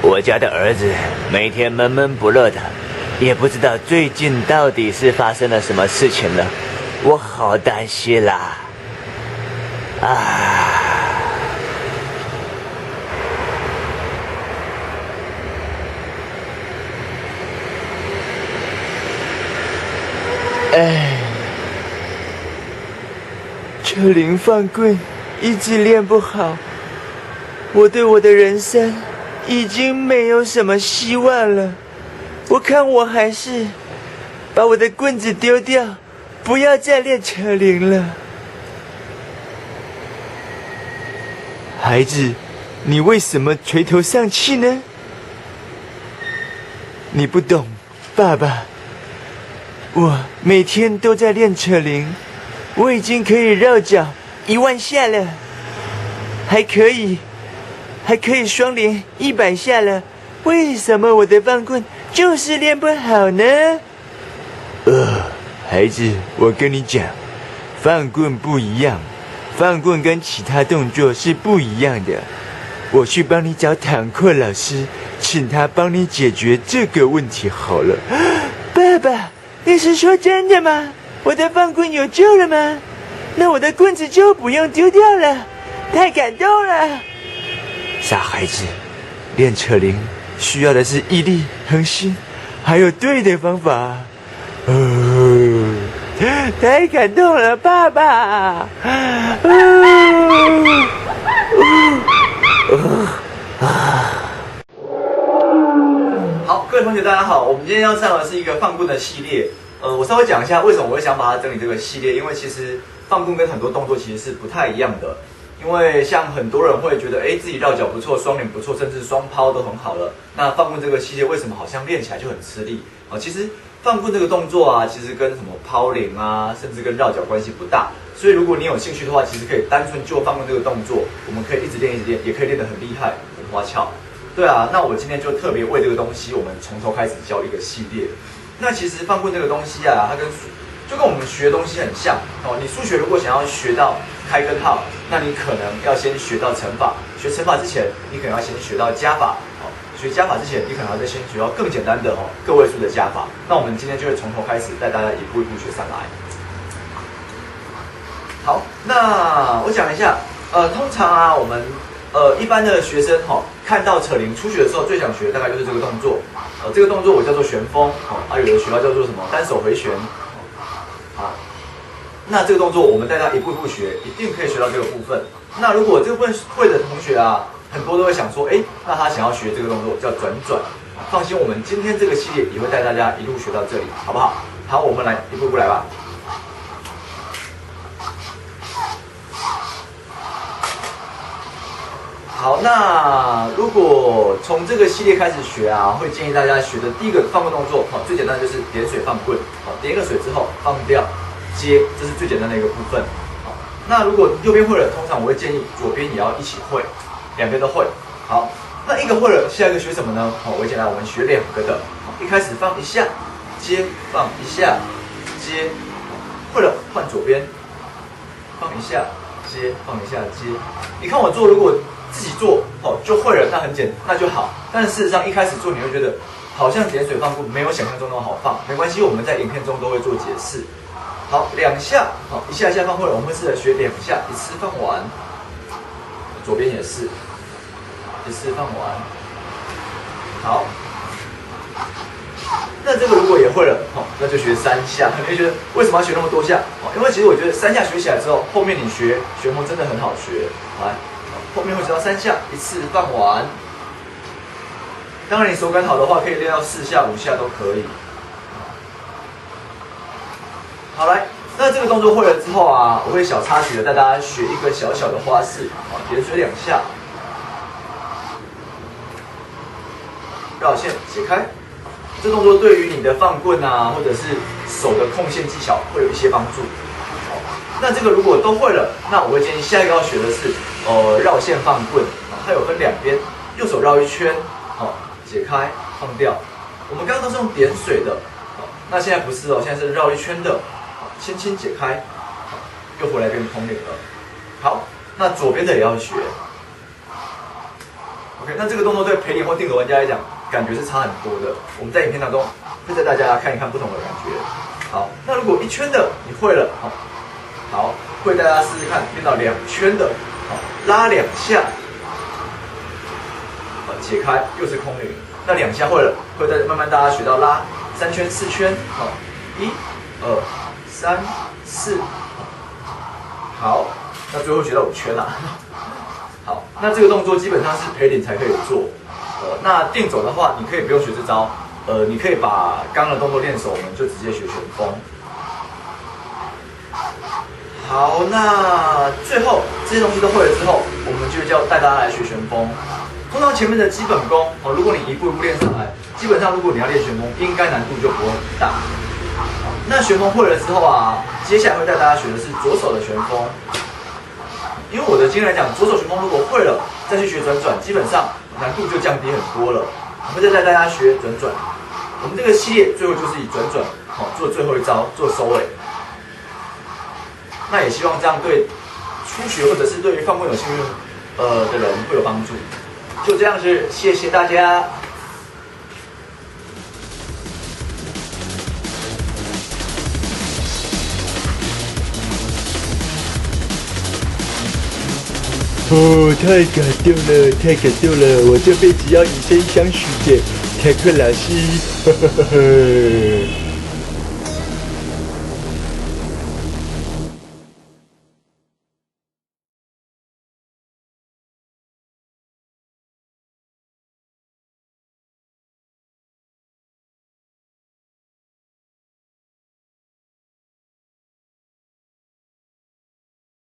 我家的儿子每天闷闷不乐的，也不知道最近到底是发生了什么事情了，我好担心啦！车铃放棍一直练不好，我对我的人生已经没有什么希望了。我看我还是把我的棍子丢掉，不要再练车铃了。孩子，你为什么垂头丧气呢？你不懂，爸爸，我每天都在练车铃，我已经可以绕脚10000下了，还可以双连100下了。为什么我的放棍就是练不好呢？孩子，我跟你讲，放棍不一样，放棍跟其他动作是不一样的。我去帮你找坦克老师，请他帮你解决这个问题好了。爸爸，你是说真的吗？我的放棍有救了吗？那我的棍子就不用丢掉了，太感动了。傻孩子，练车铃需要的是毅力、恒心，还有对的方法。太感动了，爸爸。好，各位同学大家好，我们今天要上的是一个放棍的系列。我稍微讲一下为什么我会想把它整理这个系列，因为其实放棍跟很多动作其实是不太一样的。因为像很多人会觉得，自己绕脚不错，双连不错，甚至双抛都很好了。那放棍这个系列为什么好像练起来就很吃力啊？其实放棍这个动作啊，其实跟什么抛铃啊，甚至跟绕脚关系不大。所以如果你有兴趣的话，其实可以单纯就放棍这个动作，我们可以一直练，也可以练得很厉害、很花俏。对啊，那我今天就特别为这个东西，我们从头开始教一个系列。那其实放棍这个东西啊，它就跟我们学的东西很像哦。你数学如果想要学到开根号，那你可能要先学到乘法。学乘法之前，你可能要先学到加法。哦，学加法之前，你可能要再先学到更简单的个位数的加法。那我们今天就会从头开始带大家一步一步学上来。好，那我讲一下，通常啊，我们一般的学生看到扯铃初学的时候，最想学的大概就是这个动作。这个动作我叫做旋风，有的学校叫做什么单手回旋。好，那这个动作我们带他一步一步学，一定可以学到这个部分。那如果这部分会的同学啊，很多都会想说，那他想要学这个动作叫转转。放心，我们今天这个系列也会带大家一路学到这里，好不好？好，我们来一步一步来吧。好，那如果从这个系列开始学啊，会建议大家学的第一个放棍动作，最简单的就是点水放棍。点一个水之后放掉，接，这是最简单的一个部分。那如果右边会了，通常我会建议左边也要一起会，两边都会。好，那一个会了，下一个学什么呢？我简单，我们学两个的。一开始放一下，接，放一下，接，会了换左边，放一下，接，放一下，接。你看我做，如果自己做就会了，那就好。但是事实上一开始做，你会觉得好像点水放棍没有想象中那么好放。没关系，我们在影片中都会做解释。好，两下，一下一下放会了，我们会试着学两下，一次放完。左边也是，一次放完。好，那这个如果也会了，那就学3下。你会觉得为什么要学那么多下？因为其实我觉得3下学起来之后，后面你学旋风真的很好学。来。后面会学到3下，一次放完。当然，你手感好的话，可以练到4下、5下都可以。好，来，那这个动作会了之后啊，我会小插曲的带大家学一个小小的花式，点水2下，绕线解开。这动作对于你的放棍啊，或者是手的控线技巧会有一些帮助。那这个如果都会了，那我会建议下一个要学的是绕线放棍，它有分两边，右手绕一圈，解开放掉。我们刚刚都是用点水的，那现在不是哦，现在是绕一圈的，轻轻解开，又回来变通领了。好，那左边的也要学。OK， OK， 那这个动作对陪练或定手玩家来讲，感觉是差很多的。我们在影片当中会带大家看一看不同的感觉。好，那如果1圈的你会了，好，会大家试试看练到2圈的，好，拉2下，好，解开又是空灵。那2下会了，会再慢慢大家学到拉3圈、4圈，好，1、2、3、4，好，那最后学到5圈啦。好，那这个动作基本上是陪练才可以做。那定走的话，你可以不用学这招，你可以把刚刚的动作练熟，我们就直接学旋风。好，那最后这些东西都会了之后，我们就带大家来学旋风。通常前面的基本功，如果你一步一步练上来，基本上如果你要练旋风，应该难度就不会很大。那旋风会了之后啊，接下来会带大家学的是左手的旋风。因为我的经验来讲，左手旋风如果会了，再去学转转，基本上难度就降低很多了。我们再带大家学转转。我们这个系列最后就是以转转，做最后一招，做收尾。那也希望这样对初学或者是对于放棍有兴趣的人会有帮助。就这样子，谢谢大家。哦，太感动了，太感动了！我这辈子要以身相许的坦克老师，呵呵呵呵。